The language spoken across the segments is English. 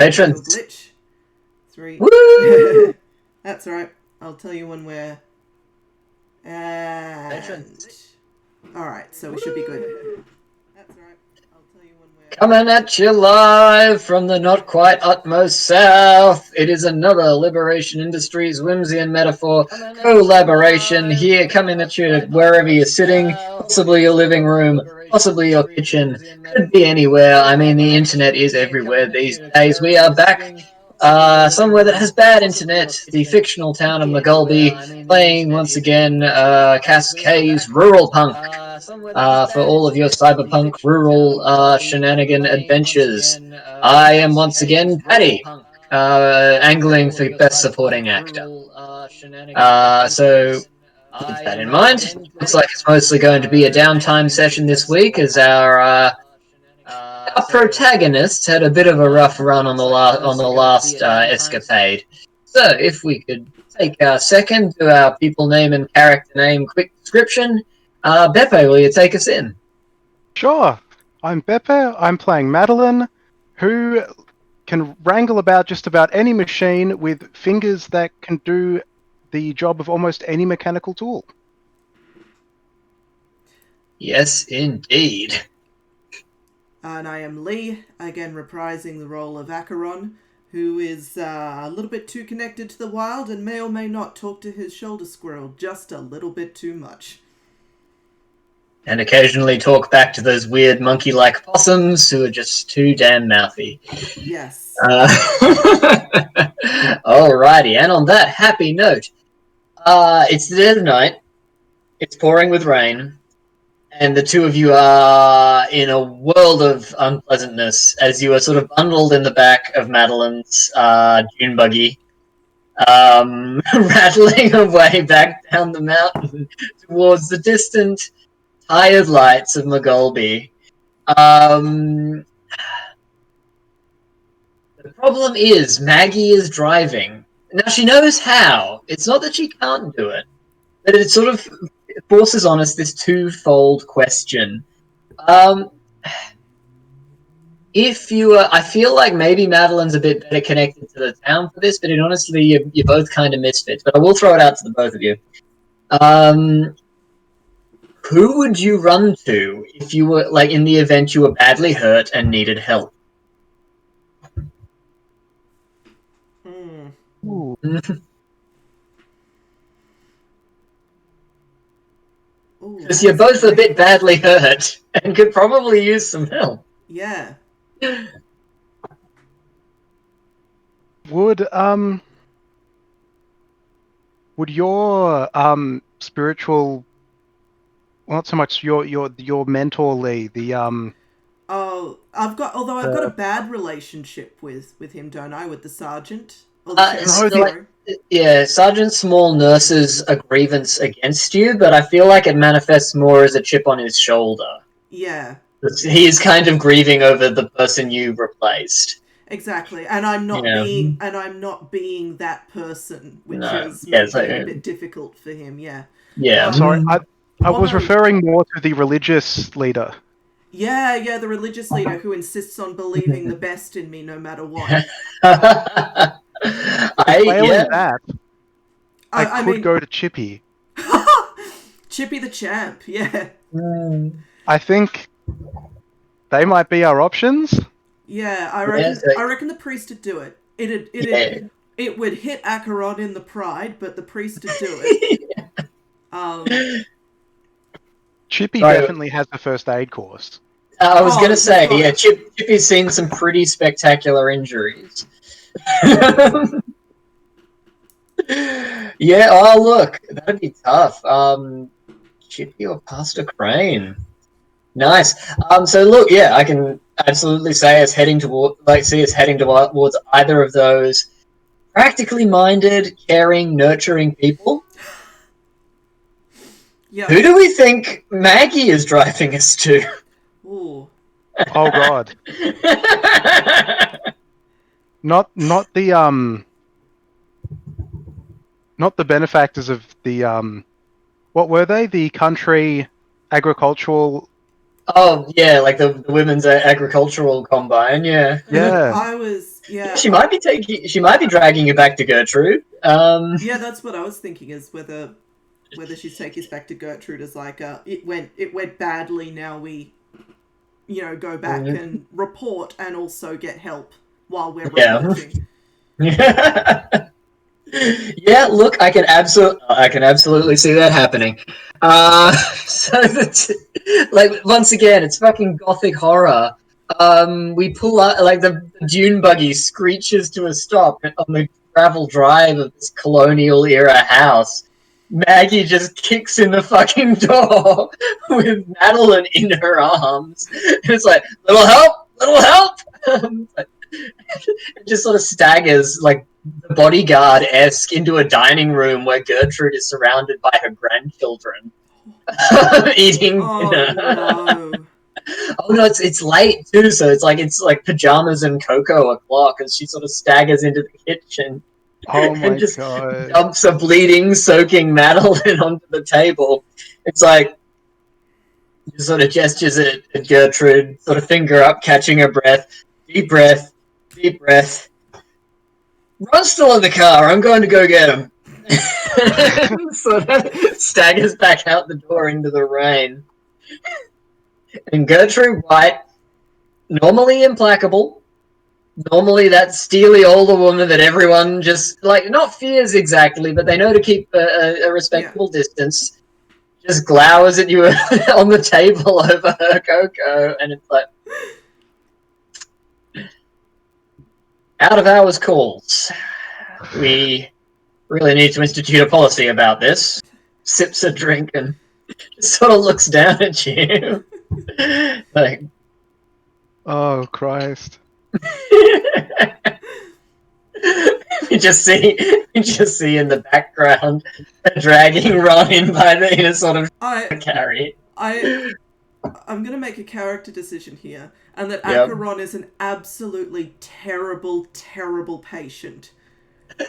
Patrons. Glitch. 3. Woo! That's right. I'll tell you when we're... And... Patrons. Alright, so we should be good. That's right. I'll tell you when we're... Coming at you live from the not quite utmost south. It is another Liberation Industries whimsy and metaphor collaboration here, coming at you wherever you're sitting, possibly your living room, possibly your kitchen, could be anywhere. I mean, the internet is everywhere these days. We are back somewhere that has bad internet, the fictional town of McGulby, playing once again Cascay's Ruralpunk. For all of your cyberpunk rural shenanigan adventures. I am once again Paddy, angling for best supporting actor. So with that in mind, looks like it's mostly going to be a downtime session this week, as our protagonist had a bit of a rough run on the last escapade. So if we could take a second to our people name and character name quick description. Beppe, will you take us in? Sure. I'm Beppe. I'm playing Madeleine, who can wrangle about just about any machine with fingers that can do the job of almost any mechanical tool. Yes, indeed. And I am Lee, again reprising the role of Acheron, who is a little bit too connected to the wild and may or may not talk to his shoulder squirrel just a little bit too much. And occasionally talk back to those weird monkey-like possums who are just too damn mouthy. Yes. Alrighty, and on that happy note, it's the dead of night, it's pouring with rain, and the two of you are in a world of unpleasantness as you are sort of bundled in the back of Madeleine's dune buggy, rattling away back down the mountain towards the distant tired lights of McGulby. The problem is Maggie is driving. Now she knows how. It's not that she can't do it, but it sort of forces on us this twofold question. If you I feel like maybe Madeleine's a bit better connected to the town for this, but honestly, you're both kind of misfits. But I will throw it out to the both of you. Who would you run to if you were, like, in the event you were badly hurt and needed help? Ooh. Because you're both a bit badly hurt and could probably use some help. Yeah. Would your spiritual, well, not so much your mentor Lee, the Oh, I've got a bad relationship with him, don't I? With the sergeant. Or the sheriff, yeah, Sergeant Small nurses a grievance against you, but I feel like it manifests more as a chip on his shoulder. Yeah. He is kind of grieving over the person you replaced. Exactly, and I'm not being that person, which is a bit difficult for him. Yeah. Yeah. Sorry, I was referring more to the religious leader. Yeah, the religious leader who insists on believing the best in me no matter what. I could go to Chippy. Chippy the champ, yeah. I think they might be our options. Yeah, I reckon the priest would do it. It would hit Acheron in the pride, but the priest would do it. Chippy definitely has the first aid course. I was going to say, yeah, Chippy's seen some pretty spectacular injuries. Yeah, oh look, that'd be tough. Chippy or Pastor Crane. Nice. So look, yeah, I can absolutely say us heading towards either of those practically minded, caring, nurturing people. Yeah. Who do we think Maggie is driving us to? Ooh. Oh God. Not the benefactors of the what were they? The country agricultural. Oh yeah, like the women's agricultural combine. Yeah. Yeah. I was Yeah, She might be dragging you back to Gertrude. yeah, that's what I was thinking, is whether she's taking us back to Gertrude as like it went badly, now we go back and report and also get help while we're reporting. Yeah, look, I can absolutely see that happening. So like once again, it's fucking gothic horror. We pull out, like the dune buggy screeches to a stop on the gravel drive of this colonial era house. Maggie just kicks in the fucking door with Madeline in her arms. It's like, little help, little help. It just sort of staggers, like the bodyguard-esque, into a dining room where Gertrude is surrounded by her grandchildren eating dinner. No. Oh no, it's late too, so it's like pajamas and cocoa o'clock, as she sort of staggers into the kitchen. Oh my and just god. dumps a bleeding, soaking Madeline onto the table. It's like, sort of gestures at Gertrude, sort of finger up, catching her breath. Deep breath, deep breath. Ron's still in the car. I'm going to go get him. Sort of staggers back out the door into the rain. And Gertrude White, normally implacable, normally that steely older woman that everyone just, like, not fears exactly, but they know to keep a respectable distance, just glowers at you on the table over her cocoa, and it's like, out of hours calls. We really need to institute a policy about this. Sips a drink and just sort of looks down at you. Like, Oh Christ. you just see in the background dragging Ron in a sort of carry. I'm gonna make a character decision here, and that Acheron is an absolutely terrible, terrible patient.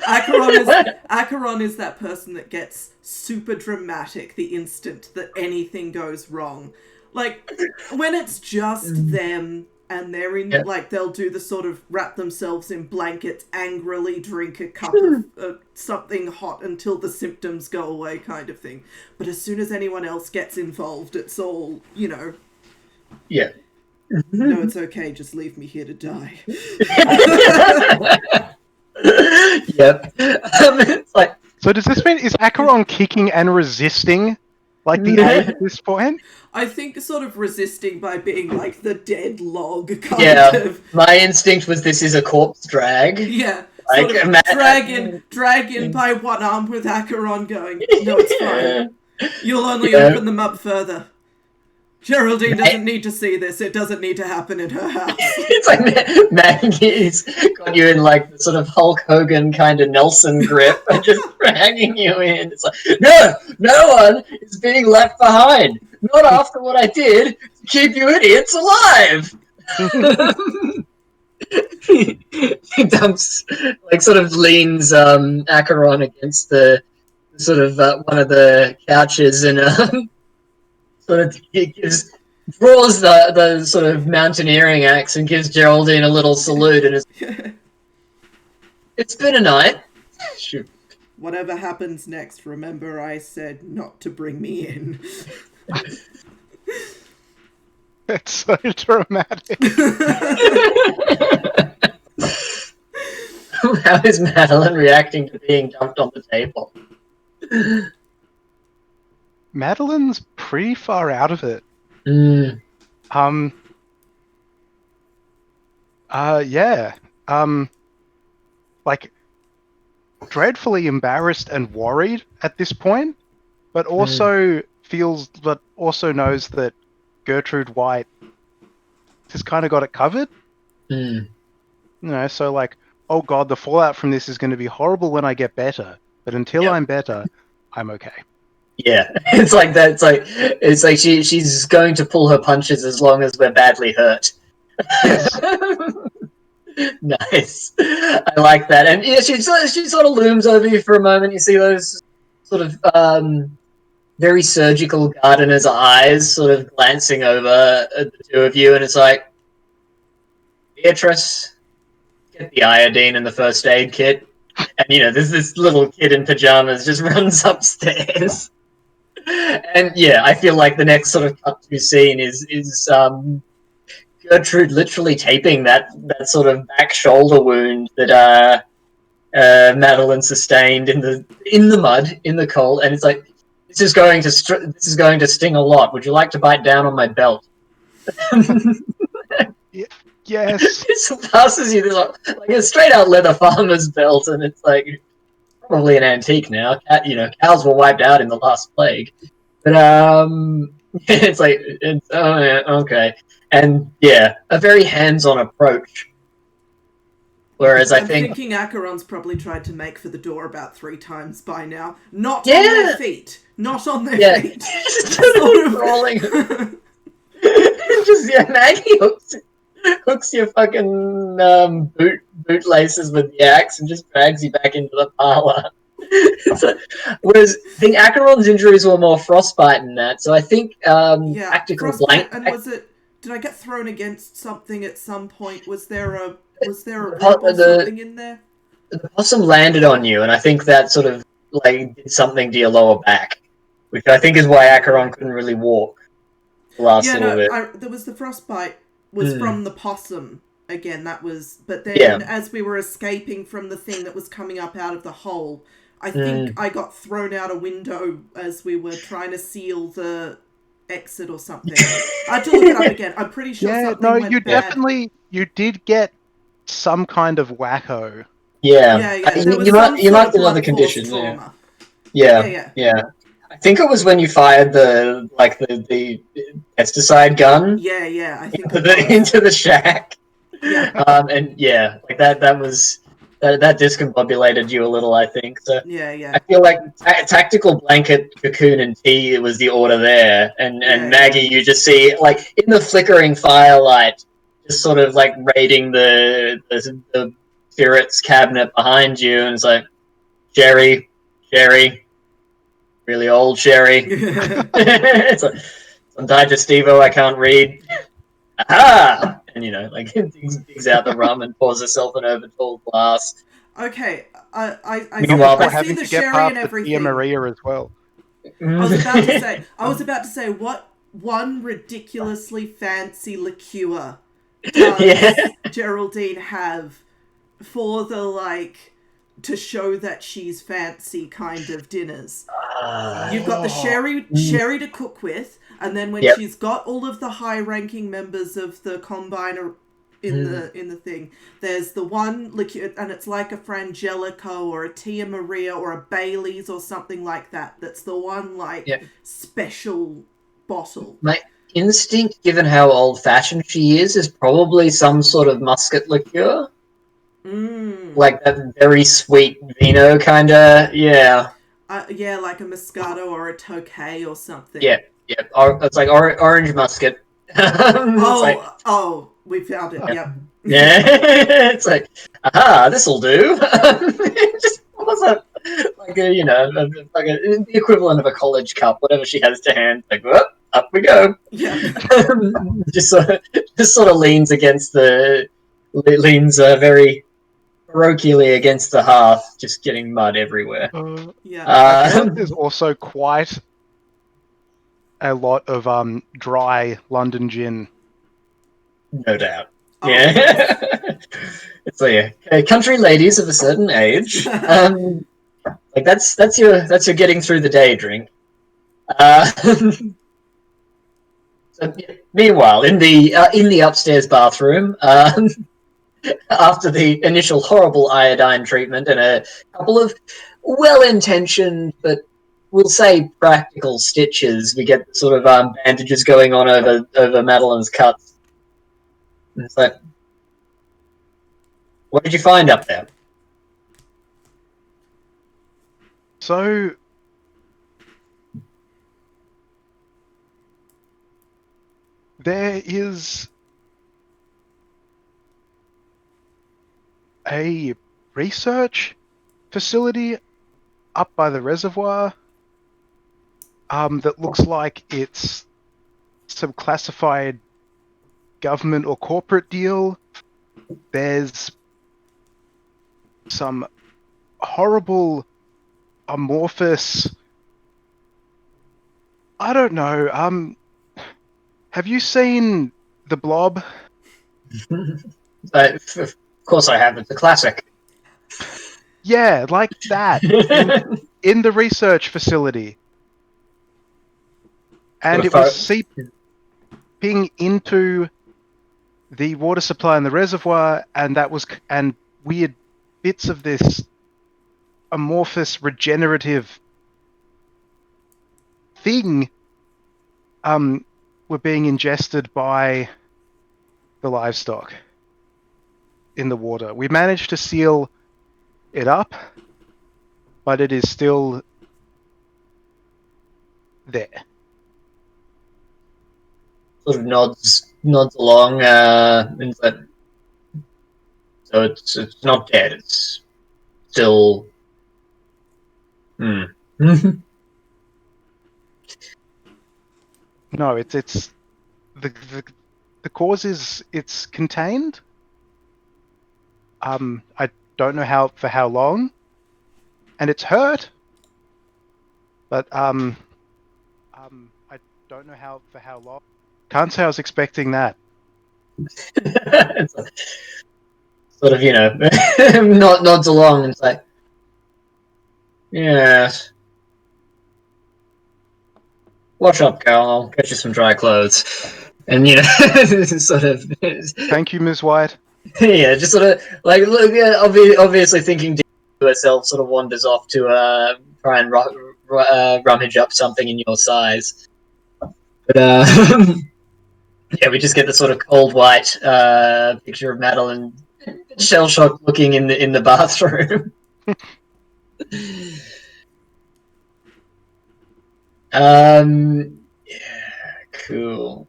Acheron is that person that gets super dramatic the instant that anything goes wrong. Like, when it's just them and they're in, like, they'll do the sort of wrap themselves in blankets, angrily drink a cup of something hot until the symptoms go away kind of thing. But as soon as anyone else gets involved, it's all, Yeah. No, it's okay, just leave me here to die. Yep. It's like, So does this mean, is Acheron kicking and resisting, like, the aid at this point? I think sort of resisting by being like the dead log kind of. My instinct was this is a corpse drag. Yeah. Like, Sort of drag in by one arm with Acheron going, no, it's fine. You'll only open them up further. Geraldine doesn't need to see this. It doesn't need to happen in her house. It's like Maggie's got you in, like, the sort of Hulk Hogan kind of Nelson grip and just dragging you in. It's like, no one is being left behind. Not after what I did to keep you idiots alive. He dumps, like, sort of leans Acheron against the sort of one of the couches and sort of draws the sort of mountaineering axe and gives Geraldine a little salute and it's been a night. Shoot. Whatever happens next, remember I said not to bring me in. It's so dramatic. How is Madeline reacting to being dumped on the table? Madeline's pretty far out of it. Like, dreadfully embarrassed and worried at this point, but also knows that Gertrude White has kind of got it covered. So like, oh god, the fallout from this is going to be horrible when I get better, but until I'm better, I'm okay. Yeah, it's like that. It's like she's going to pull her punches as long as we're badly hurt. Yes. Nice. I like that. And yeah, she sort of looms over you for a moment. You see those sort of very surgical gardener's eyes sort of glancing over at the two of you, and it's like, Beatrice, get the iodine and the first aid kit. And, there's this little kid in pajamas just runs upstairs. And, yeah, I feel like the next sort of cut-to scene is Gertrude literally taping that sort of back shoulder wound that Madeleine sustained in the mud, in the cold, and it's like, this is going to sting a lot. Would you like to bite down on my belt? Yes. It passes you like a straight out leather farmer's belt, and it's like probably an antique now. Cows were wiped out in the last plague, but it's like okay, and yeah, a very hands-on approach. Whereas I'm thinking Acheron's probably tried to make for the door about 3 times by now. Not on their feet. Not on their feet. Just sort of rolling. Maggie hooks your fucking bootlaces with the axe and just drags you back into the parlor. Whereas I think Acheron's injuries were more frostbite than that, so I think tactical blank. And was it? Did I get thrown against something at some point? Was there a rope or something in there? The possum landed on you, and I think that sort of did something to your lower back, which I think is why Acheron couldn't really walk the last little bit. There was the frostbite was from the possum again. That was, but then as we were escaping from the thing that was coming up out of the hole, I think I got thrown out a window as we were trying to seal the exit or something. I had to look it up again. I'm pretty sure something went bad. Definitely, you did get some kind of wacko. Yeah. You marked another condition. Yeah. I think it was when you fired the pesticide gun. Yeah. I think into the shack. Yeah. And yeah, like that was that discombobulated you a little, I think. So yeah. I feel like tactical blanket, cocoon, and tea was the order there. And Maggie, you just see like in the flickering firelight, just sort of like raiding the spirits cabinet behind you, and it's like Sherry, really old Sherry. It's like some digestivo I can't read. Aha! And digs out the rum and pours herself an over-tall glass. Okay, I see the to sherry and everything. Chimaera as well. I was about to say what one ridiculously fancy liqueur does Geraldine have for the to show that she's fancy kind of dinners. You've got the sherry to cook with, and then when she's got all of the high-ranking members of the Combine in the thing, there's the one liqueur, and it's like a Frangelico or a Tia Maria or a Bailey's or something like that. That's the one special bottle. My instinct, given how old-fashioned she is probably some sort of muscat liqueur. Like that very sweet vino kind of, like a Moscato or a Tokay or something. Yeah. It's like orange muscat. We found it. Yep. Yeah, it's like, aha, this'll do. Just was the equivalent of a college cup, whatever she has to hand. Like, whoop, up we go. Yeah. just sort of leans very parochially against the hearth, just getting mud everywhere. There's also quite a lot of dry London gin. No doubt. Yeah. It's like country ladies of a certain age. That's your getting through the day drink. So, meanwhile, in the upstairs bathroom, after the initial horrible iodine treatment and a couple of well-intentioned but we'll say practical stitches, we get sort of bandages going on over Madeleine's cuts. And it's like, what did you find up there? So there is a research facility up by the reservoir that looks like it's some classified government or corporate deal. There's some horrible, amorphous... I don't know, have you seen The Blob? Of course I have. It's a classic. Yeah, like that, in the research facility. And it was seeping into the water supply in the reservoir, and and weird bits of this amorphous regenerative thing were being ingested by the livestock in the water. We managed to seal it up, but it is still there. Sort of nods along. So it's not dead. It's still. No, it's the cause is it's contained. I don't know for how long, and it's hurt. But I don't know for how long. Can't say I was expecting that. Sort of, nods along and it's like, yes. Wash up, Cal. I'll get you some dry clothes. And, sort of... Thank you, Ms. White. Yeah, just sort of, like, look, obviously thinking to herself, sort of wanders off to try and rummage up something in your size. But, yeah, we just get the sort of cold white picture of Madeleine, shell-shocked looking in the bathroom. Yeah, cool.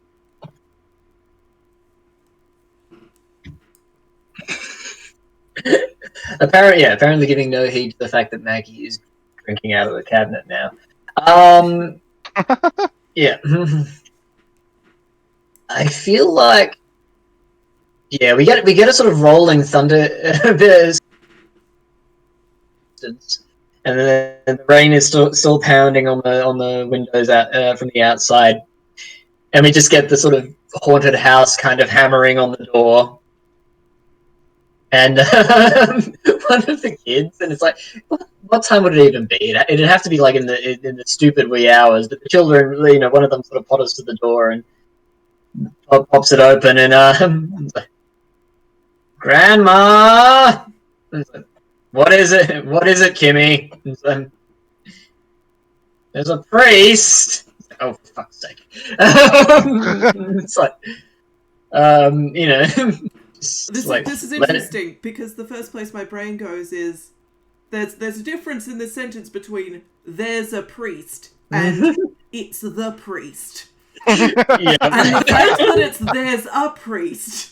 Apparently giving no heed to the fact that Maggie is drinking out of the cabinet now. Yeah. I feel like, yeah, we get a sort of rolling thunder, and then the rain is still pounding on the windows out from the outside, and we just get the sort of haunted house kind of hammering on the door, and one of the kids, and it's like, what time would it even be? It'd have to be like in the stupid wee hours, but the children, one of them sort of potters to the door and pops it open, and Grandma! What is it? What is it, Kimmy? There's a priest! Oh, for fuck's sake. It's like, This is interesting, because the first place my brain goes is, there's a difference in this sentence between there's a priest and it's the priest. Yeah. And the fact that it's there's a priest.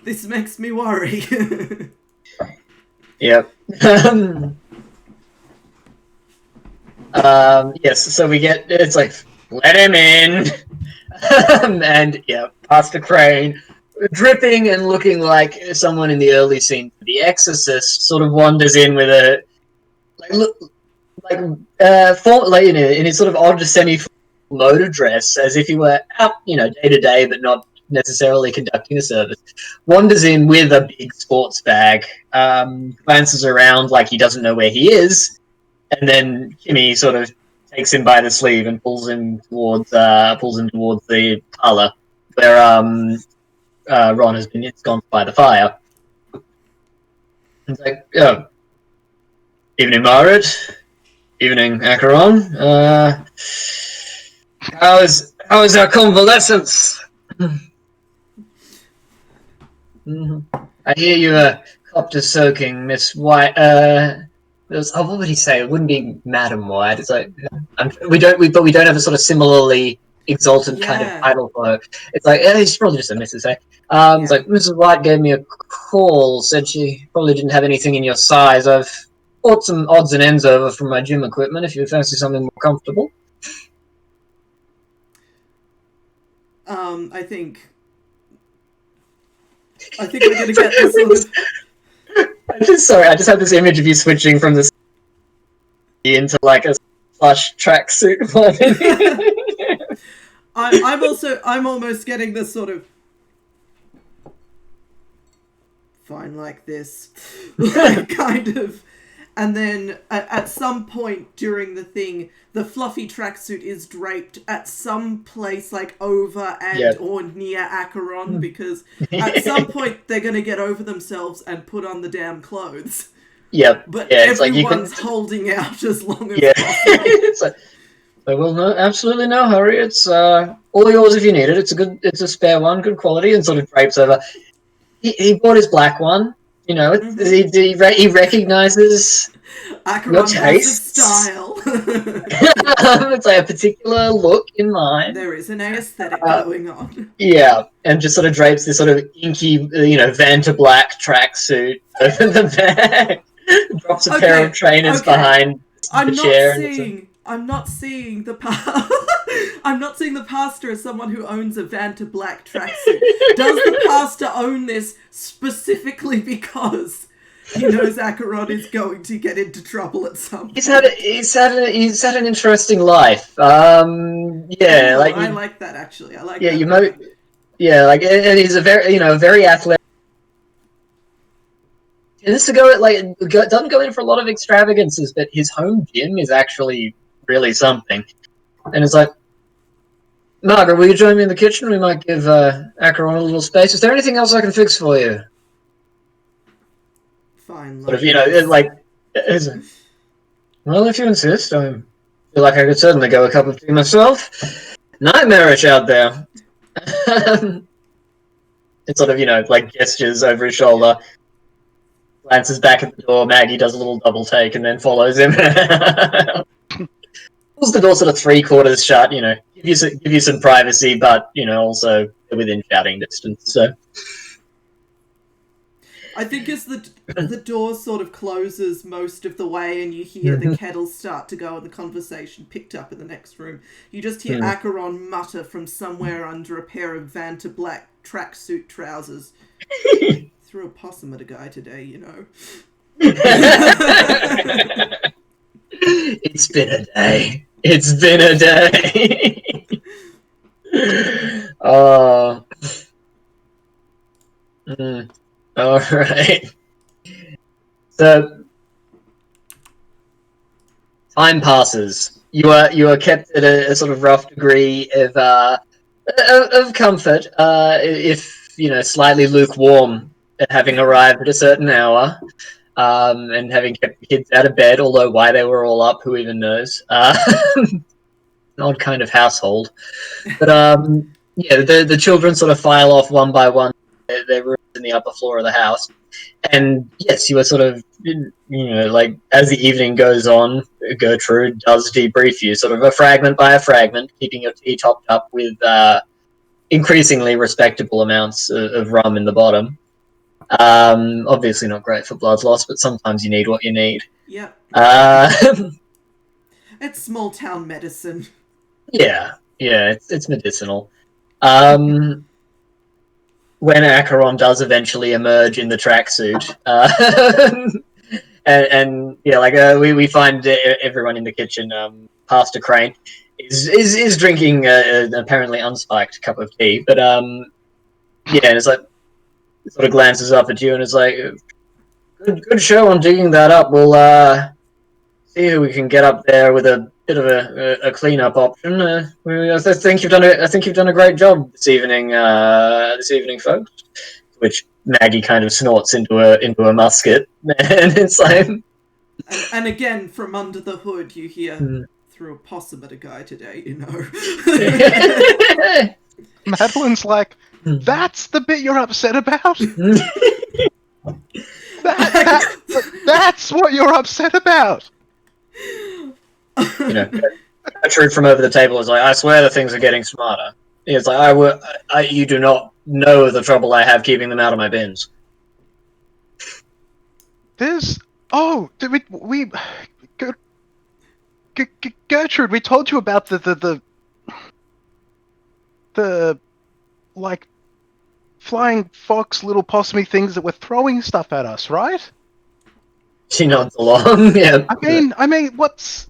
This makes me worry. Yep. Yes, so we get, it's like, let him in. And, yeah, Pastor Crane, dripping and looking like someone in the early scene for The Exorcist, sort of wanders in with a, in his sort of odd semi-motor dress, as if he were out, day to day, but not necessarily conducting a service, wanders in with a big sports bag, glances around like he doesn't know where he is, and then Kimmy sort of takes him by the sleeve and pulls him towards the parlor where Ron has been ensconced by the fire. It's like, oh, evening, Margaret. Evening, Acheron. How is our convalescence? I hear you copter soaking, Miss White. What would he say? It wouldn't be Madam White. It's like we don't have a sort of similarly exalted kind of title for her. It's like she's probably just a Mrs. It's like Mrs. White gave me a call. Said she probably didn't have anything in your size. I've bought some odds and ends over from my gym equipment. If you fancy something more comfortable. I think we're going to get this sort of I just had this image of you switching from the into like a plush tracksuit one. I'm almost getting this sort of fine like this, like, kind of. And then at some point during the thing, the fluffy tracksuit is draped at some place like over and or near Acheron, because at some point they're going to get over themselves and put on the damn clothes. Yep. But yeah, it's everyone's like holding out as long as possible. it's like, well, no, absolutely no hurry. It's all yours if you need it. It's a spare one, good quality, and sort of drapes over. He bought his black one. You know, he recognizes your Acheron has a tastes. style. It's like a particular look in mind. There is an aesthetic going on. Yeah, and just sort of drapes this sort of inky, Vanta black tracksuit over the back. Drops a pair of trainers behind the chair. I'm not seeing the I'm not seeing the pastor as someone who owns a Vanta black tracksuit. Does the pastor own this specifically because he knows Acheron is going to get into trouble at some point? He's had an interesting life. I like that actually. I like that. And he's a very athletic. And this doesn't go in for a lot of extravagances, but his home gym is actually really something. And it's like, Margaret, will you join me in the kitchen? We might give Acheron a little space. Is there anything else I can fix for you? Fine. Well, if you insist, I feel like I could certainly go a cup of tea myself. Nightmarish out there. It sort of, gestures over his shoulder, glances back at the door. Maggie does a little double take and then follows him. Pulls the door sort of 3/4 shut, give you some privacy, but, also within shouting distance, so. I think as the door sort of closes most of the way and you hear the kettles start to go and the conversation picked up in the next room, you just hear Acheron mutter from somewhere under a pair of Vanta black tracksuit trousers. Threw a possum at a guy today, It's been a day. It's been a day. All right. So time passes. You are kept at a sort of rough degree of comfort, if slightly lukewarm at having arrived at a certain hour. And having kept the kids out of bed, although why they were all up, who even knows? An odd kind of household. But the children sort of file off one by one their rooms in the upper floor of the house. And yes, you are sort of, as the evening goes on, Gertrude does debrief you, sort of a fragment by a fragment, keeping your tea topped up with increasingly respectable amounts of rum in the bottom. Obviously not great for blood loss, but sometimes you need what you need. Yep. It's small town medicine. Yeah, it's medicinal. When Acheron does eventually emerge in the tracksuit, we find everyone in the kitchen, Pastor Crane, is drinking an apparently unspiked cup of tea, but and it's like, sort of glances up at you and is like, good show on digging that up. We'll see who we can get up there with a bit of a cleanup option. I think you've done a great job this evening, folks. Which Maggie kind of snorts into a musket, and it's like. And again, from under the hood, you hear threw a possum at a guy today. Madeleine's like, that's the bit you're upset about? That's what you're upset about. Gertrude from over the table is like, I swear the things are getting smarter. It's like, you do not know the trouble I have keeping them out of my bins. Gertrude, we told you about the like flying fox little possumy things that were throwing stuff at us, right? She nods along. Yeah. I mean, what's?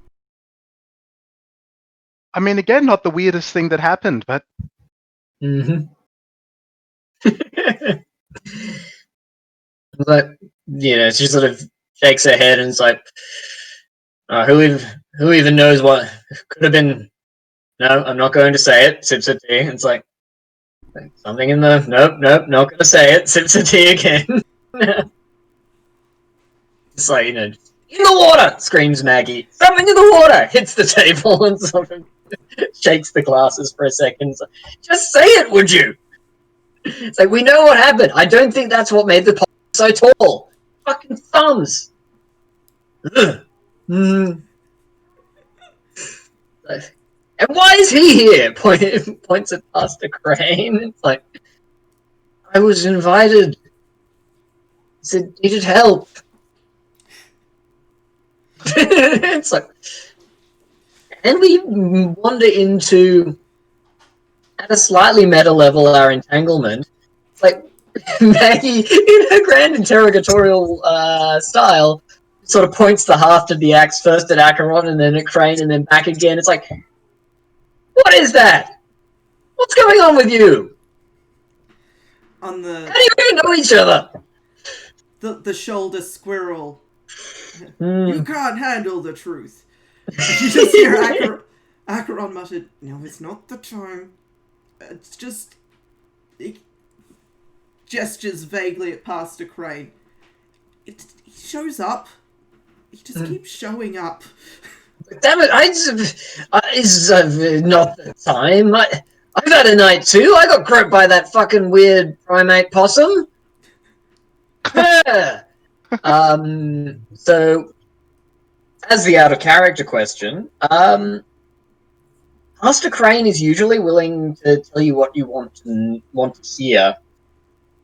I mean, again, not the weirdest thing that happened, but Mm-hmm. But she sort of shakes her head and it's like, who even knows what could have been? No, I'm not going to say it. Sips of tea. It's like something in the nope, not going to say it. Sips of tea again. It's like in the water, screams Maggie. Something in the water. Hits the table and sort of shakes the glasses for a second. It's like, just say it, would you? It's like, we know what happened. I don't think that's what made the possum so tall. Fucking thumbs. Mm. And why is he here? Points at Pastor Crane. It's like, I was invited. He said, needed help. It's like, and we wander into, at a slightly meta level, our entanglement. It's like, Maggie, in her grand interrogatorial style, sort of points the haft of the axe first at Acheron and then at Crane and then back again. It's like, what is that? What's going on with you? On the How do you even know each other? the shoulder squirrel. Mm. You can't handle the truth. You just hear Acheron muttered, "No, it's not the time. It's just..." He gestures vaguely at Pastor Crane. He shows up. He just keeps showing up. Damn it! It's not the time. I've had a night too. I got groped by that fucking weird primate possum. Yeah. So, as the out of character question, Pastor Crane is usually willing to tell you what you want to hear.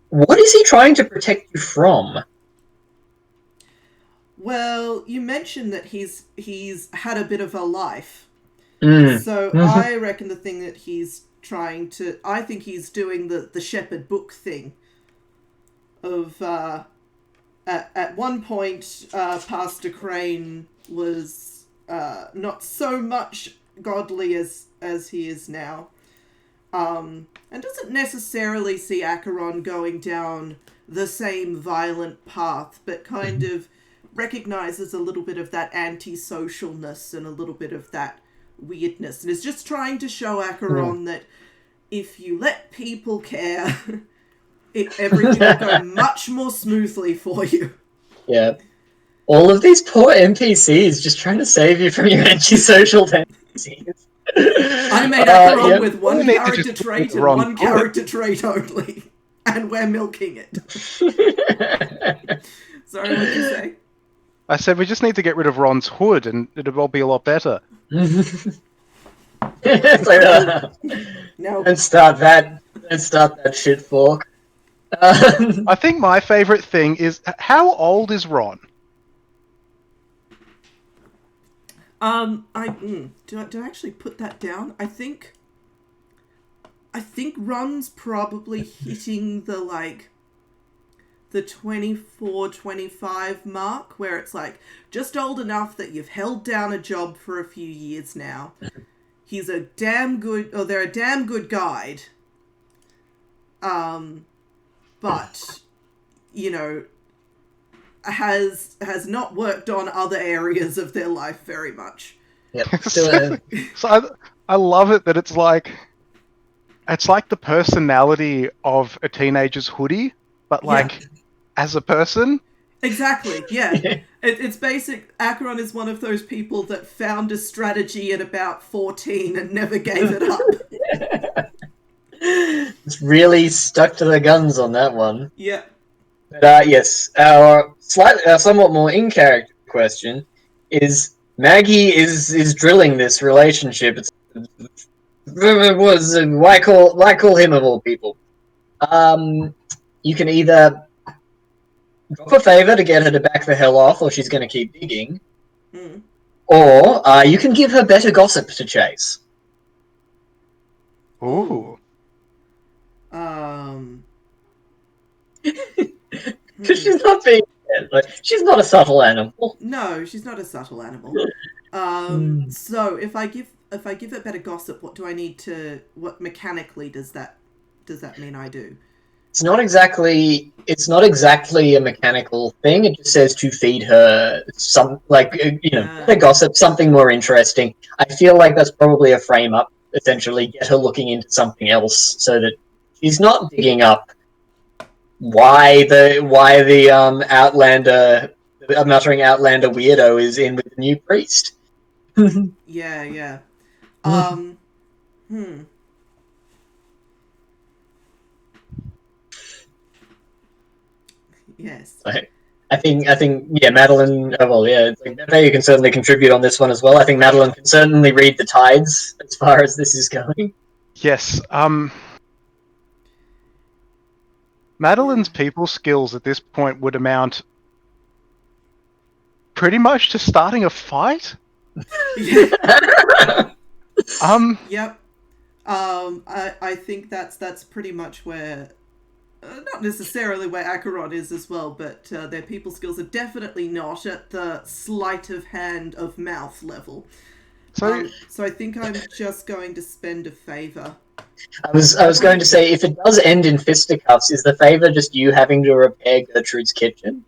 What is he trying to protect you from? Well, you mentioned that he's had a bit of a life. Mm. So I reckon the thing that he's trying to... I think he's doing the shepherd book thing. Of, at one point, Pastor Crane was not so much godly as he is now. And doesn't necessarily see Acheron going down the same violent path, but kind of recognizes a little bit of that antisocialness and a little bit of that weirdness, and is just trying to show Acheron that if you let people care, everything will go much more smoothly for you. Yeah. All of these poor NPCs just trying to save you from your antisocial tendencies. I made Acheron with one We need to character just trait and Ron one through it. character trait only. And we're milking it. Sorry, what'd you say? I said we just need to get rid of Ron's hood, and it'll all be a lot better. It's like, No. don't start that shit fork. I think my favorite thing is, how old is Ron? Do I actually put that down? I think Ron's probably hitting the 24, 25 mark, where it's like just old enough that you've held down a job for a few years now. He's they're a damn good guide. But, has not worked on other areas of their life very much. Yep. So I love it that it's like the personality of a teenager's hoodie, but as a person. Exactly, yeah. It's basic. Acheron is one of those people that found a strategy at about 14 and never gave it up. It's really stuck to the guns on that one. Yeah. But yes, our somewhat more in character question is Maggie is drilling this relationship. Why call him of all people? You can either drop a favor to get her to back the hell off, or she's going to keep digging, or you can give her better gossip to chase. Ooh. Because she's not being Like, she's not a subtle animal. No, she's not a subtle animal. So if I give it better gossip, what do I need to? What mechanically does that mean I do? It's not exactly a mechanical thing. It just says to feed her some better gossip, something more interesting. I feel like that's probably a frame up, essentially, get her looking into something else so that she's not digging up why the Outlander, the muttering Outlander weirdo is in with the new priest. Yeah. Yes. I think, yeah, Madeleine. Oh, well, yeah, it's like, you can certainly contribute on this one as well. I think Madeleine can certainly read the tides as far as this is going. Yes. Madeleine's people skills at this point would amount pretty much to starting a fight. Yep. I think that's pretty much where, not necessarily where Acheron is as well, but their people skills are definitely not at the sleight of hand of mouth level. So I think I'm just going to spend a favor. I was going to say, if it does end in fisticuffs, is the favor just you having to repair Gertrude's kitchen?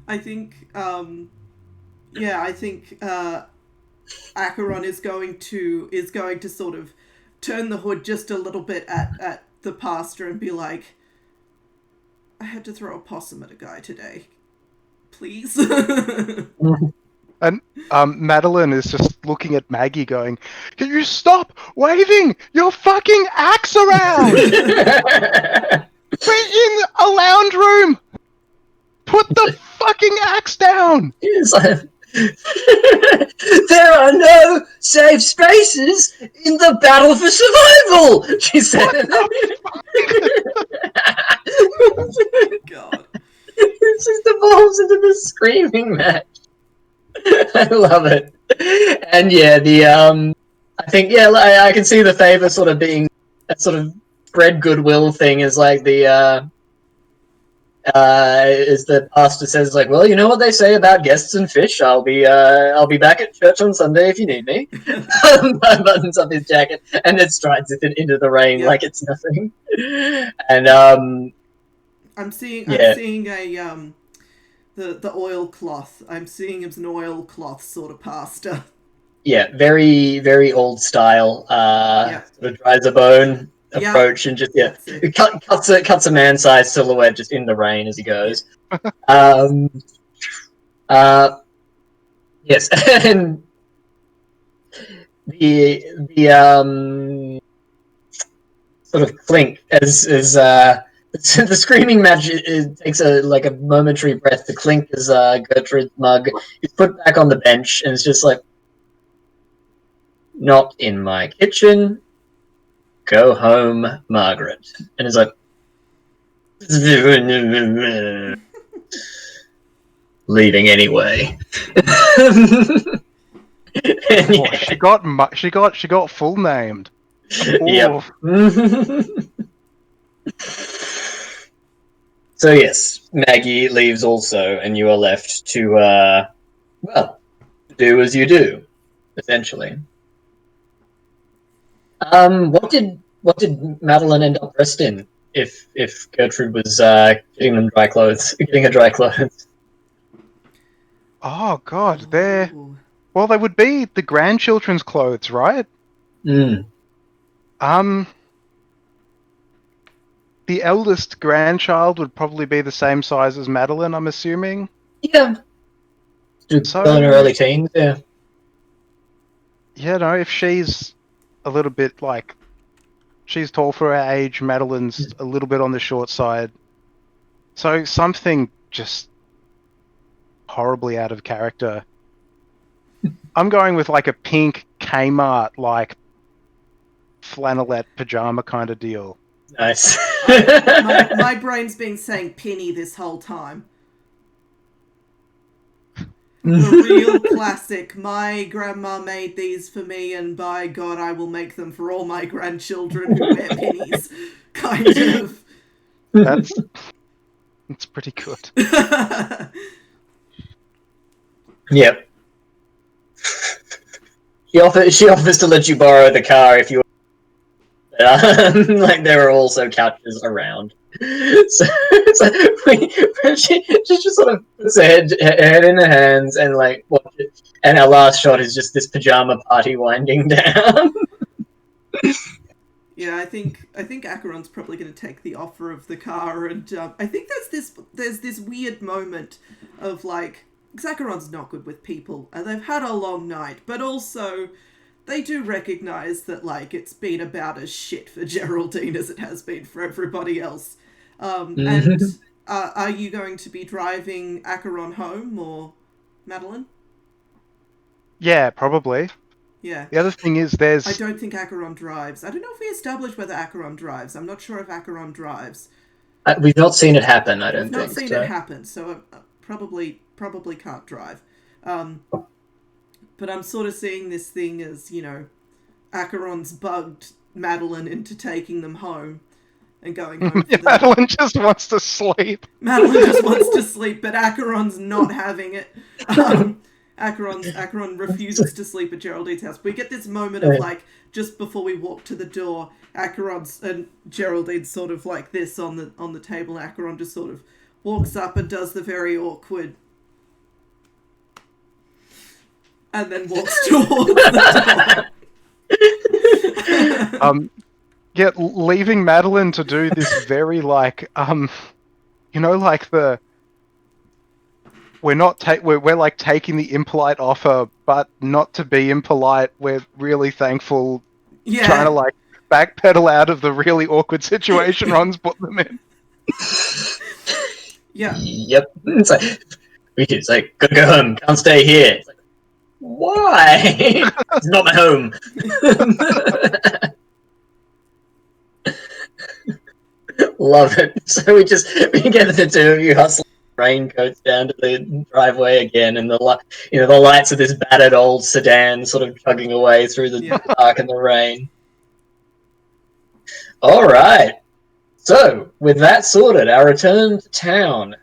I think, I think Acheron is going to sort of turn the hood just a little bit at the pastor and be like, I had to throw a possum at a guy today. Please? And Madeleine is just looking at Maggie going, can you stop waving your fucking axe around? We're in a lounge room! Put the fucking axe down! There are no safe spaces in the battle for survival, she said. God. It just evolves into this screaming match. I love it. And yeah, I think, I can see the favor sort of being that sort of spread goodwill thing is like as the pastor says, like, well, you know what they say about guests and fish. I'll be back at church on Sunday if you need me. Buttons up his jacket and then strides into the rain like it's nothing. And I'm seeing a the oilcloth. I'm seeing him as an oilcloth sort of pastor. Yeah, very, very old style. Sort of dries a bone approach and just cuts a man-sized silhouette just in the rain as he goes. Yes, and the sort of clink as the screaming match takes a momentary breath. The clink as Gertrude's mug is put back on the bench and it's just like, not in my kitchen. Go home, Margaret. And it's like, leaving anyway. She got full named. Yep. So yes, Maggie leaves also, and you are left to do as you do, essentially. What did Madeleine end up dressed in? If Gertrude was getting her dry clothes. Oh God, they would be the grandchildren's clothes, right? Mm. The eldest grandchild would probably be the same size as Madeleine, I'm assuming. Yeah. Still in her early teens, yeah. Yeah, no, if she's a little bit she's tall for her age, Madeleine's a little bit on the short side. So something just horribly out of character. I'm going with a pink Kmart flannelette pajama kind of deal. Nice. my brain's been saying penny this whole time. The real classic. My grandma made these for me, and by God, I will make them for all my grandchildren who wear pennies. Kind of. It's pretty good. Yep. She offers to let you borrow the car if you like there are also couches around. So it's like she just sort of puts her head in her hands and like watch it. And our last shot is just this pajama party winding down. Yeah, I think Acheron's probably going to take the offer of the car, and I think there's this weird moment of like, because Acheron's not good with people, and they've had a long night, but also they do recognise that like it's been about as shit for Geraldine as it has been for everybody else. And are you going to be driving Acheron home or Madeleine? Yeah, probably. Yeah. The other thing is I don't think Acheron drives. I don't know if we established whether Acheron drives. I'm not sure if Acheron drives. We've not seen it happen, I don't We've not think. seen So. it happen, so probably can't drive. But I'm sort of seeing this thing as, you know, Acheron's bugged Madeleine into taking them home and going home for the... Madeleine just wants to sleep. Madeleine just wants to sleep, but Acheron's not having it. Acheron refuses to sleep at Geraldine's house. We get this moment of like, just before we walk to the door, Acheron's and Geraldine sort of like this on the table. Acheron just sort of walks up and does the very awkward, and then walks towards the door. Yeah, leaving Madeleine to do this very like, you know, like the. We're not we're like taking the impolite offer, but not to be impolite. We're really thankful. Yeah. Trying to like backpedal out of the really awkward situation Ron's put them in. Yeah. Yep. It's like go home. Can't stay here. It's like, why? It's not my home. Love it. So we get the two of you hustling raincoats down to the driveway again, and the lights of this battered old sedan sort of chugging away through the dark and the rain. All right. So with that sorted, our return to town.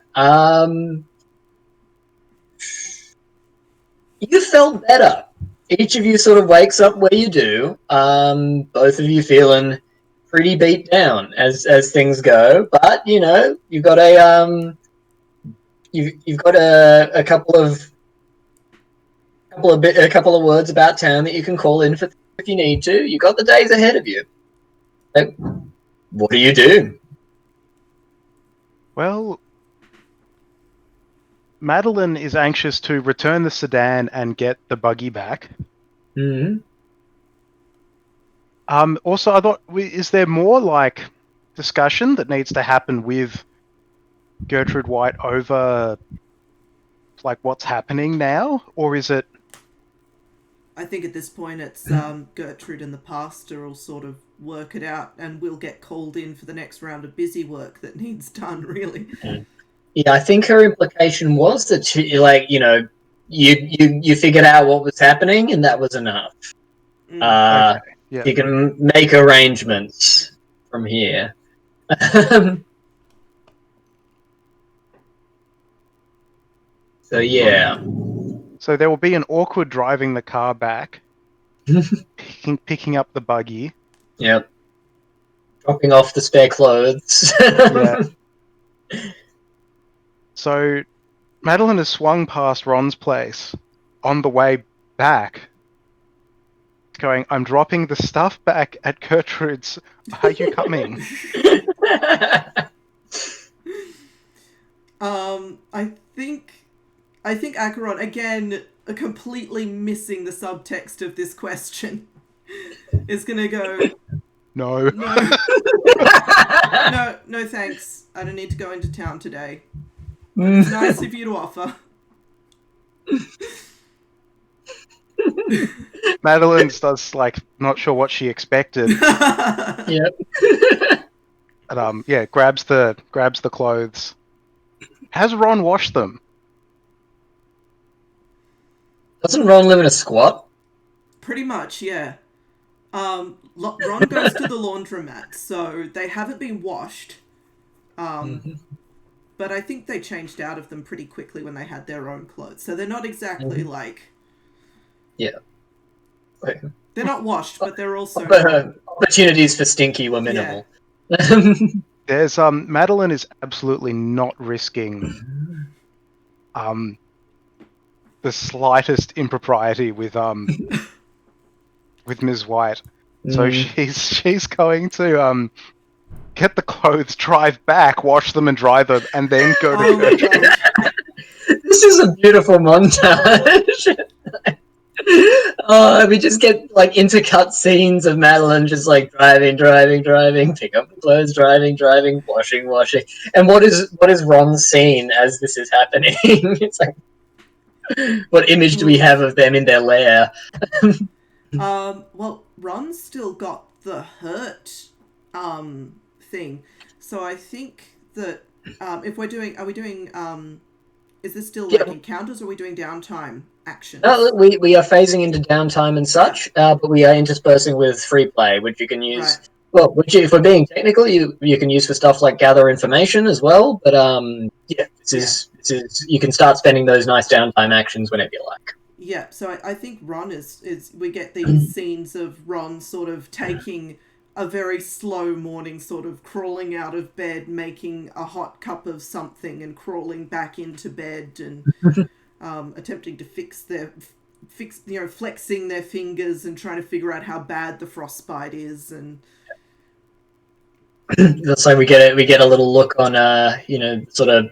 You felt better. Each of you sort of wakes up where you do. Both of you feeling pretty beat down as things go, but you know you've got a couple of words about town that you can call in for if you need to. You got the days ahead of you. Like, what do you do? Well, Madeleine is anxious to return the sedan and get the buggy back. Mm-hmm. Also, I thought, is there more like discussion that needs to happen with Gertrude White over like what's happening now, or is it? I think at this point it's Gertrude and the pastor will sort of work it out, and we'll get called in for the next round of busy work that needs done. Really. Yeah, I think her implication was that she, like, you know, you figured out what was happening, and that was enough. Okay. Yeah. You can make arrangements from here. So yeah. So there will be an awkward driving the car back, picking up the buggy. Yep. Dropping off the spare clothes. Yeah. So Madeleine has swung past Ron's place on the way back, going, I'm dropping the stuff back at Gertrude's. Are you coming? I think Acheron, again, completely missing the subtext of this question, is gonna go, No. No thanks. I don't need to go into town today. But it's nice of you to offer. Madeleine's does like not sure what she expected. Yep. But yeah, grabs the clothes. Has Ron washed them? Doesn't Ron live in a squat? Pretty much, yeah. Ron goes to the laundromat, so they haven't been washed. but I think they changed out of them pretty quickly when they had their own clothes. So they're not exactly like... Yeah. They're not washed, but they're also... Opportunities for stinky were minimal. There's Madeleine is absolutely not risking the slightest impropriety with Ms. White. So she's going to get the clothes, drive back, wash them and dry them, and then go to church. This is a beautiful montage. We just get like intercut scenes of Madeleine just like driving, pick up the clothes, driving, washing. And what is Ron's scene as this is happening? It's like, what image do we have of them in their lair? Well, Ron's still got the hurt thing, so I think that if are we doing is this still like encounters, or are we doing downtime actions? We are phasing into downtime and such, but we are interspersing with free play, which you can use. Right. Well, which if we're being technical, you can use for stuff like gather information as well. But this is you can start spending those nice downtime actions whenever you like. Yeah, so I think Ron is we get these scenes of Ron sort of taking a very slow morning, sort of crawling out of bed, making a hot cup of something and crawling back into bed and attempting to flexing their fingers and trying to figure out how bad the frostbite is. And that's like we get a little look on sort of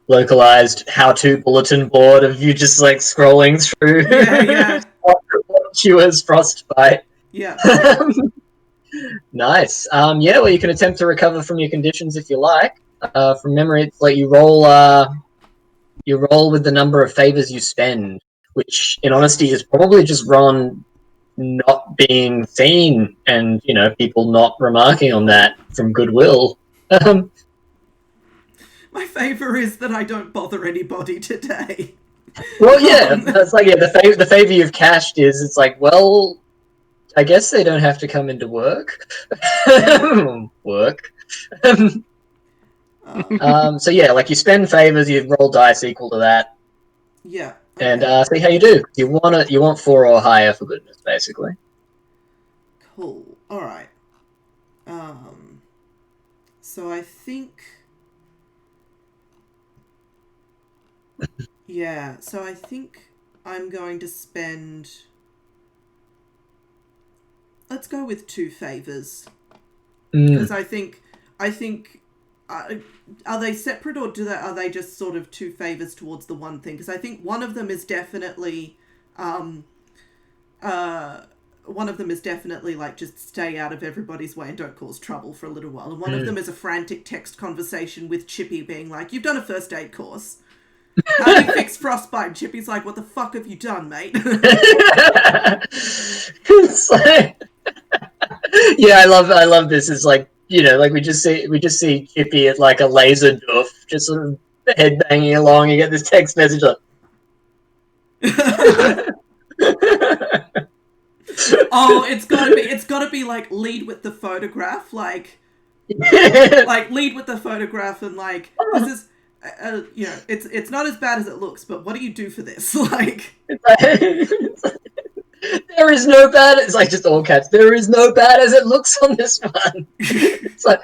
localized how-to bulletin board of you just like scrolling through what cures frostbite. Yeah. Nice. Well, you can attempt to recover from your conditions if you like. From memory, it's like you roll with the number of favors you spend, which in honesty is probably just Ron not being seen and people not remarking on that from goodwill. My favor is that I don't bother anybody today. Well, yeah, that's like the favor you've cashed is it's like, well, I guess they don't have to come into work. So yeah, like you spend favors, you roll dice equal to that. Yeah. Okay. And see how you do. You want 4 or higher for goodness, basically. Cool. All right. So I think. Yeah. So I think I'm going to spend. Let's go with 2 favors. Because I think are they separate, or are they just sort of 2 favors towards the one thing? Because I think one of them is definitely like just stay out of everybody's way and don't cause trouble for a little while, and one of them is a frantic text conversation with Chippy being like, "You've done a first aid course. How do you fix frostbite?" And Chippy's like, "What the fuck have you done, mate?" It's like, yeah, I love this. It's like, like we just see Chippy at like a laser doof, just sort of head banging along. You get this text message like, oh, it's gotta be like lead with the photograph, like lead with the photograph, and like this is. It's not as bad as it looks, but what do you do for this? Like, there is no bad. It's like just all caps. There is no bad as it looks on this one. It's like,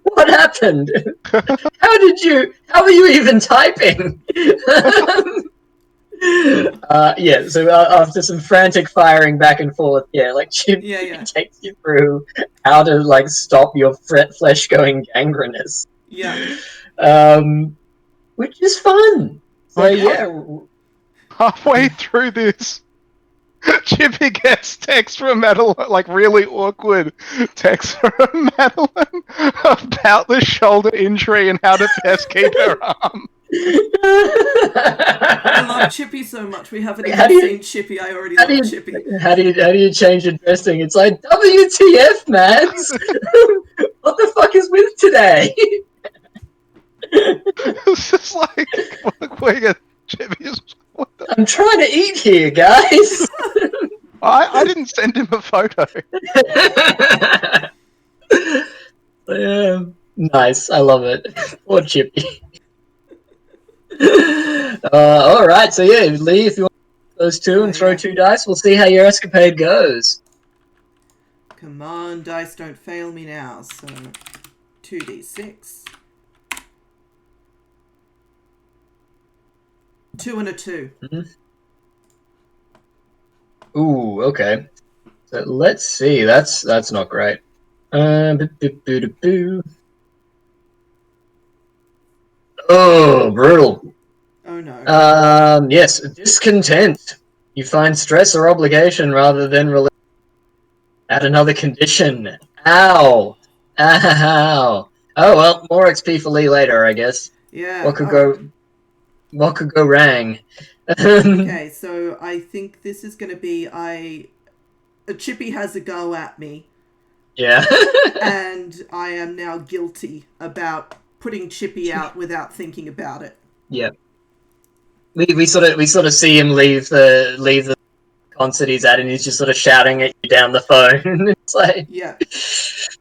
what happened? How are you even typing? So after some frantic firing back and forth, like Chip takes you through how to like stop your flesh going gangrenous. Yeah. Which is fun. So halfway through this, Chippy gets text from Madeleine, like really awkward text from Madeleine about the shoulder injury and how to best keep her arm. I love Chippy so much. We haven't even seen Chippy. I already love Chippy. How do you change addressing? It's like, WTF, Mads? What the fuck is with today? It's just like, Chippy's. I'm trying to eat here, guys. I didn't send him a photo. Yeah. Nice, I love it. Poor Chippy. All right, so yeah, Lee, if you want those two and throw 2 dice, we'll see how your escapade goes. Come on, dice, don't fail me now. So, 2d6. 2 and a 2. Ooh, okay. So let's see. That's not great. Oh, brutal. Oh no. Yes, discontent. You find stress or obligation rather than relief. Add another condition. Ow. Ow. Oh well, more XP for Lee later, I guess. Yeah. What could go wrong? Okay, so I think this is going to be Chippy has a go at me. Yeah. And I am now guilty about putting Chippy out without thinking about it. Yeah. We sort of see him leave the concert he's at, and he's just sort of shouting at you down the phone. It's like, Yeah. this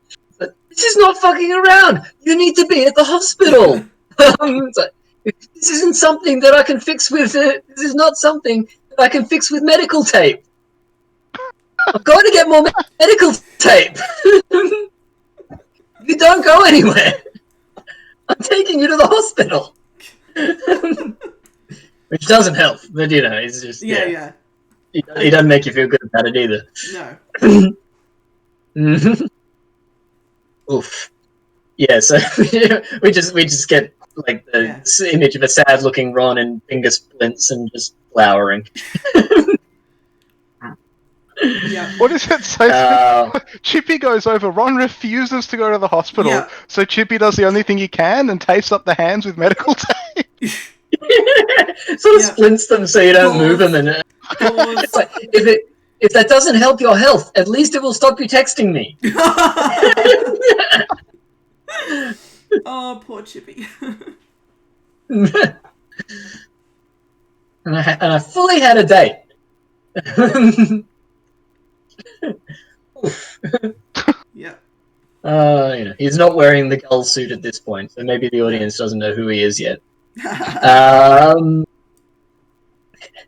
is not fucking around. You need to be at the hospital. It's like, this isn't something that I can fix with. This is not something that I can fix with medical tape. I'm going to get more medical tape. You don't go anywhere. I'm taking you to the hospital. Which doesn't help, but you know, it's just Yeah. He doesn't make you feel good about it either. No. Oof. Yeah, so we just get like the image of a sad-looking Ron in finger splints and just flowering. Yeah. What does it say? Chippy goes over. Ron refuses to go to the hospital, so Chippy does the only thing he can and tapes up the hands with medical tape. Sort of splints them so you don't move them, and it's like, if that doesn't help your health, at least it will stop you texting me. Oh, poor Chippy. And I fully had a date. Yeah. You know, he's not wearing the gull suit at this point, so maybe the audience doesn't know who he is yet.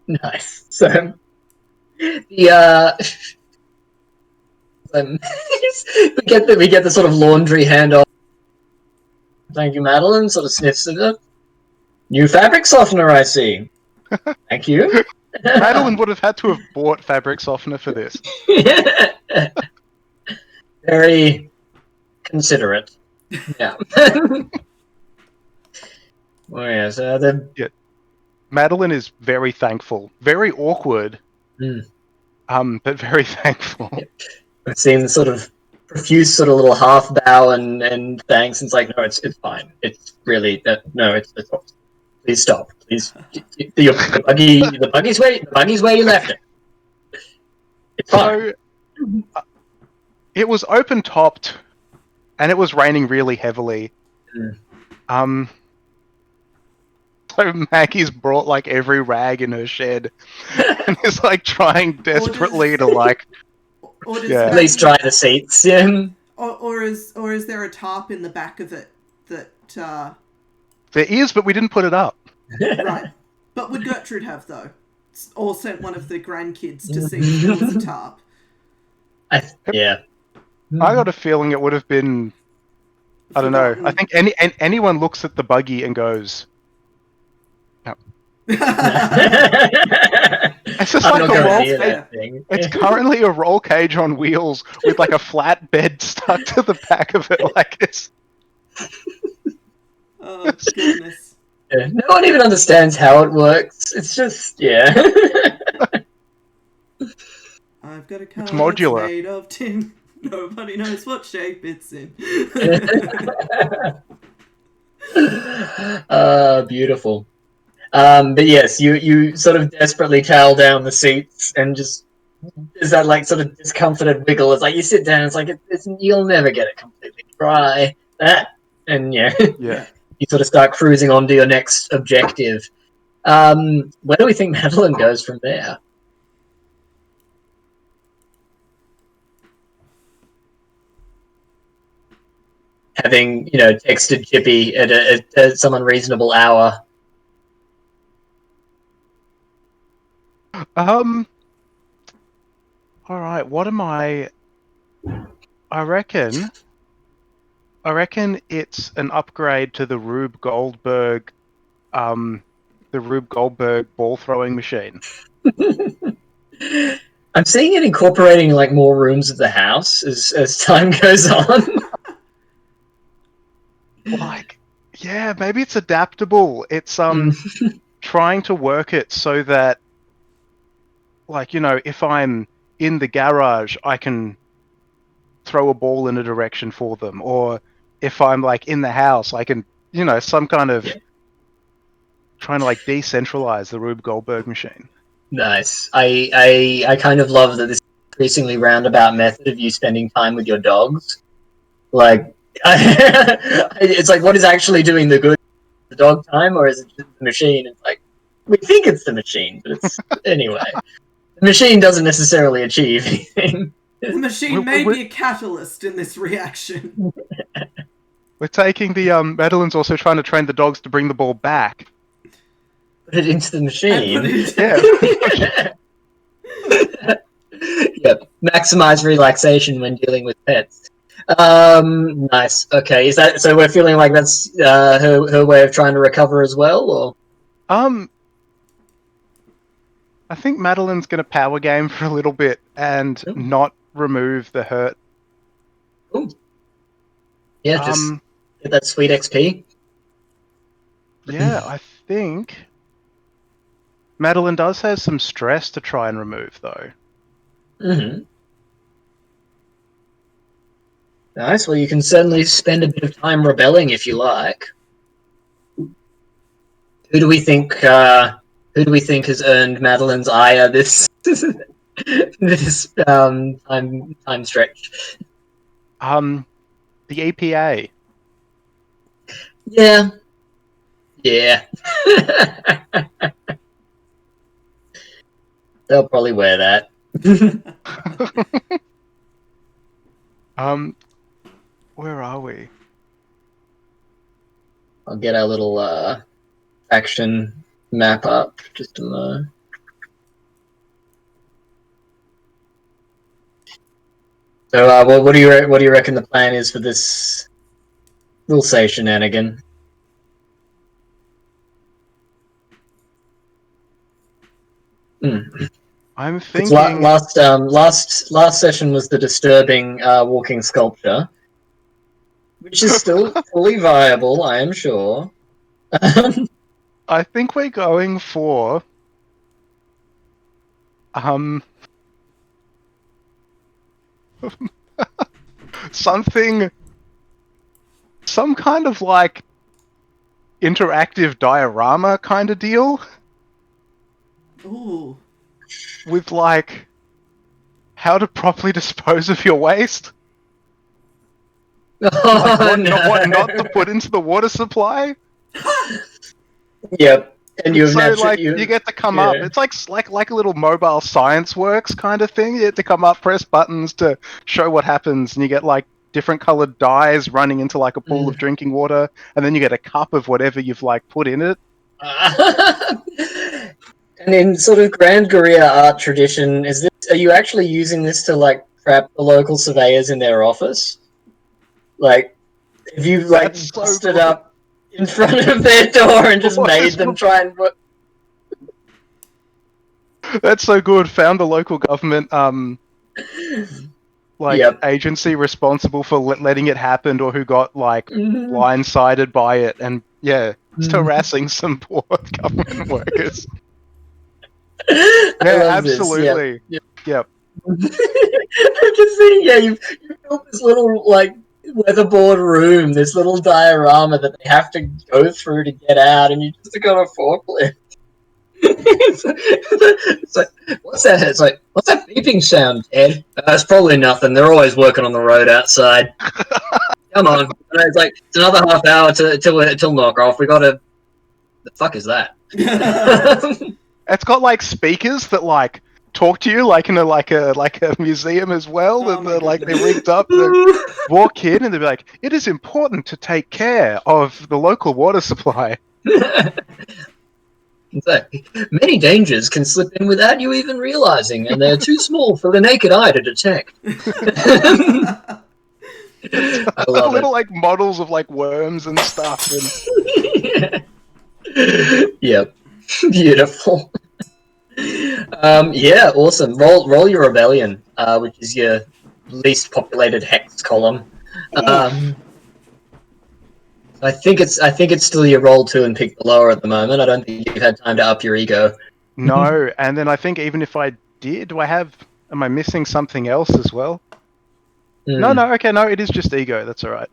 Nice. So the we get the sort of laundry handoff. Thank you, Madeleine. Sort of sniffs at it. New fabric softener, I see. Thank you. Madeleine would have had to have bought fabric softener for this. Very considerate. Yeah. Oh yeah. So Madeleine is very thankful, very awkward, but very thankful. I've seen the sort of profuse sort of little half bow and thanks, and it's like, no, it's fine. It's really no, it's please stop. Please, the buggy's where you left it. It's fine. So, it was open topped, and it was raining really heavily. So Maggie's brought like every rag in her shed, and is like trying desperately to like. At least dry the seats. Yeah. Or is there a tarp in the back of it that? There is, but we didn't put it up. Right. But would Gertrude have though? Or sent one of the grandkids to see if there was a tarp? Yeah. I got a feeling it would have been. I don't know. I think anyone looks at the buggy and goes, "No." It's just like a roll cage. It's currently a roll cage on wheels with like a flat bed stuck to the back of it, like it's. Oh goodness! Yeah, no one even understands how it works. It's just I've got a car. It's modular. That's made of tin. Nobody knows what shape it's in. Beautiful. But yes, you sort of desperately tail down the seats and just is that like sort of discomforted wiggle. It's like you sit down. It's like you'll never get it completely dry. And Yeah. You sort of start cruising on to your next objective. Where do we think Madeleine goes from there? Having texted Chippy at some unreasonable hour. Um. All right. What am I? I reckon. I reckon it's an upgrade to the Rube Goldberg. The Rube Goldberg ball throwing machine. I'm seeing it incorporating like more rooms of the house as time goes on. Like, yeah, maybe it's adaptable. It's trying to work it so that, like, if I'm in the garage, I can throw a ball in a direction for them, or if I'm like in the house, I can, some kind of trying to like decentralize the Rube Goldberg machine. Nice. I kind of love that this increasingly roundabout method of you spending time with your dogs. Like, it's like, what is actually doing the good? The dog time, or is it just the machine? It's like, we think it's the machine, but it's anyway. The machine doesn't necessarily achieve anything. The machine may be a catalyst in this reaction. We're taking the Madeleine's also trying to train the dogs to bring the ball back. Put it into the machine. Yep. Maximize relaxation when dealing with pets. Nice. Okay. Is that so? We're feeling like that's her way of trying to recover as well, or? I think Madeleine's going to power game for a little bit and not remove the hurt. Ooh. Yeah, just get that sweet XP. Yeah, I think Madeleine does have some stress to try and remove, though. Mm-hmm. Nice. Well, you can certainly spend a bit of time rebelling if you like. Who do we think has earned Madeleine's ire this this time stretch? The APA. Yeah. They'll probably wear that. Where are we? I'll get our little action map up just a moment. So, what do you reckon the plan is for this little say shenanigan? I'm thinking last session was the disturbing walking sculpture, which is still fully viable, I am sure. I think we're going for some kind of like interactive diorama kind of deal. Ooh. With like how to properly dispose of your waste. What not to put into the water supply. Yep. And you get to come up. It's like a little mobile science works kind of thing. You get to come up, press buttons to show what happens, and you get like different colored dyes running into like a pool of drinking water, and then you get a cup of whatever you've like put in it. And in sort of Grand Korea art tradition, are you actually using this to like trap the local surveyors in their office? Like, have you like busted up in front of their door and just made them try and put... That's so good. Found the local government agency responsible for letting it happen, or who got like blindsided by it, and just harassing some poor government workers. Yeah, absolutely. Yep. I'm just saying, you've built this little like weatherboard room, this little diorama that they have to go through to get out, and you just got a forklift. It's like, what's that? It's like, what's that beeping sound, Ed? It's probably nothing. They're always working on the road outside. Come on. It's like, it's another half hour till knock off. We gotta... The fuck is that? It's got like speakers that like talk to you like in a museum as well, and they're rigged up. They walk in and they'll be like, "It is important to take care of the local water supply." In fact, many dangers can slip in without you even realizing, and they're too small for the naked eye to detect. I love little like models of like worms and stuff. And... Yep, beautiful. Yeah, awesome. Roll your rebellion, which is your least populated hex column. I think it's still your roll 2 and pick the lower at the moment. I don't think you've had time to up your ego. No, and then I think even if I did, am I missing something else as well? No, okay, no, it is just ego. That's all right.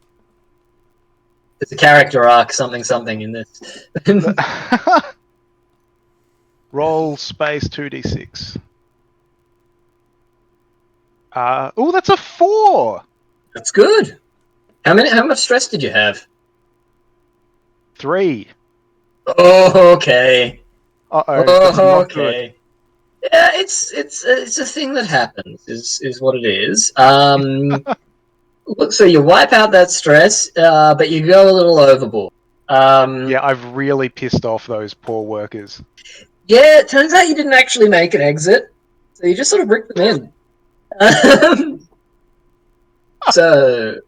It's a character arc, something in this. Roll space 2d6. Oh, that's a 4. That's good. How much stress did you have? 3. Oh, okay. Oh, okay. Yeah, it's a thing that happens. Is what it is. Look, so you wipe out that stress, but you go a little overboard. Yeah, I've really pissed off those poor workers. Yeah, it turns out you didn't actually make an exit, so you just sort of ripped them in. So,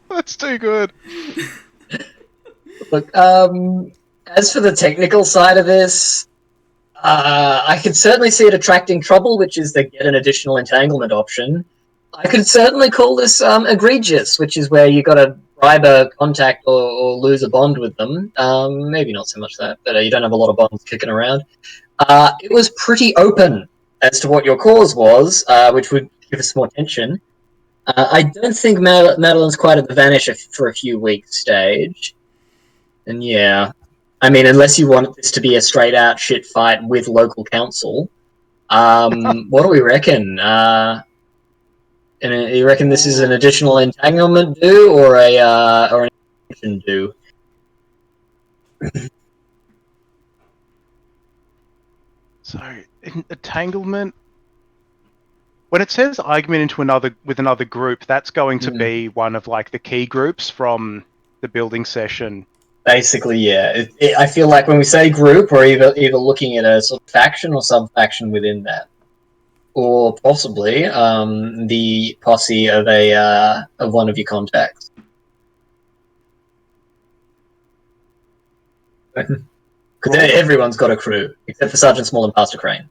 that's too good. Look, as for the technical side of this, I could certainly see it attracting trouble, which is to get an additional entanglement option. I could certainly call this egregious, which is where you got to bribe a contact or lose a bond with them. Maybe not so much that, but you don't have a lot of bonds kicking around. It was pretty open as to what your cause was, which would give us more tension. I don't think Madeleine's quite at the vanish for a few weeks stage. And yeah, I mean, unless you want this to be a straight-out shit fight with local council, what do we reckon? And you reckon this is an additional entanglement do or an extension do? So, entanglement. When it says argument with another group, that's going to be one of like the key groups from the building session. Basically, yeah. I feel like when we say group, we're either looking at a sort of faction or sub-faction within that, or possibly the posse of of one of your contacts. Because everyone's got a crew, except for Sergeant Small and Pastor Crane.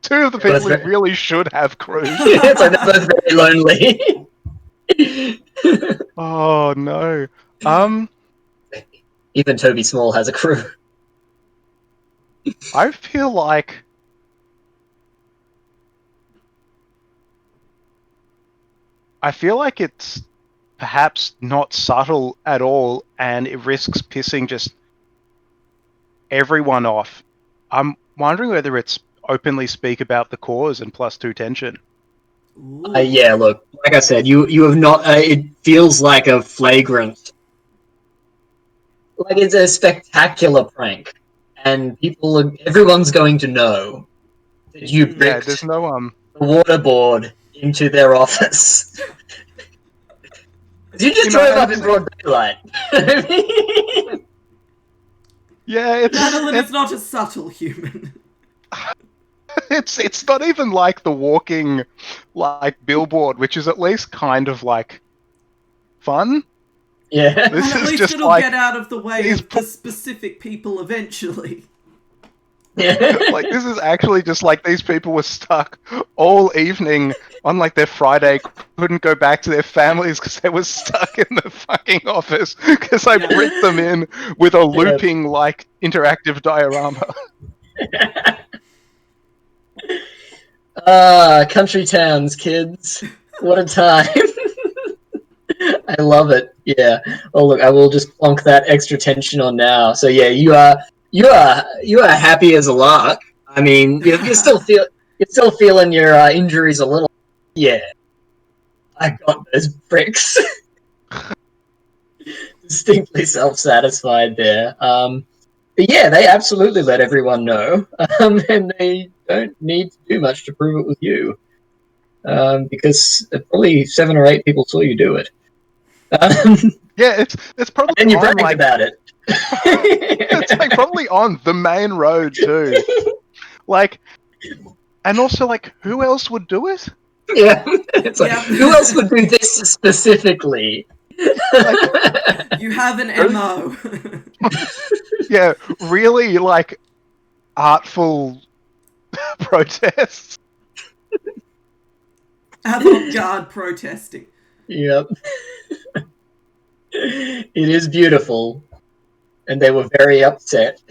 Two of the people who really should have crews. Yeah, it's like they're both very lonely. Oh no. Even Toby Small has a crew. I feel like it's perhaps not subtle at all, and it risks pissing just everyone off. I'm wondering whether it's openly speak about the cause and +2 tension. Yeah, look, like I said, you have not. It feels like a flagrant, like it's a spectacular prank, and everyone's going to know that you bricked there's no the water board into their office. You just drove up in broad daylight. Yeah, Madeline is not a subtle human. It's not even like the walking like billboard, which is at least kind of like fun. Yeah, this at is least just it'll like get out of the way of the specific people eventually. Yeah, like this is actually just like these people were stuck all evening on like their Friday, couldn't go back to their families because they were stuck in the fucking office because I bricked them in with a looping like interactive diorama. Country towns, kids. What a time. I love it. Yeah. Oh, look, I will just plonk that extra tension on now. So yeah, you are happy as a lark. I mean, you're still feeling your injuries a little. Yeah. I got those bricks. Distinctly self-satisfied there. But yeah, they absolutely let everyone know, and they don't need to do much to prove it with you, because probably 7 or 8 people saw you do it. Yeah, it's probably and you on bragged like about it. it's like probably on the main road too. Like, and also like, who else would do it? Yeah, it's like, Yep. who else would do this specifically? Like, You have an Really? MO. yeah, really like artful protests. Avant-garde protesting. Yep. It is beautiful, and they were very upset.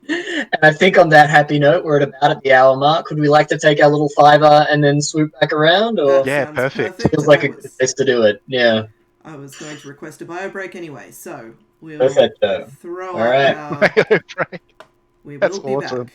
And I think on that happy note, we're at the hour mark. Would we like to take our little fiver and then swoop back around, or That Yeah, sounds perfect. perfect. feels like a good place to do it? Yeah, I was going to request a bio break anyway, so we'll perfect. throw All up right. our. Right. We That's will be awesome. back.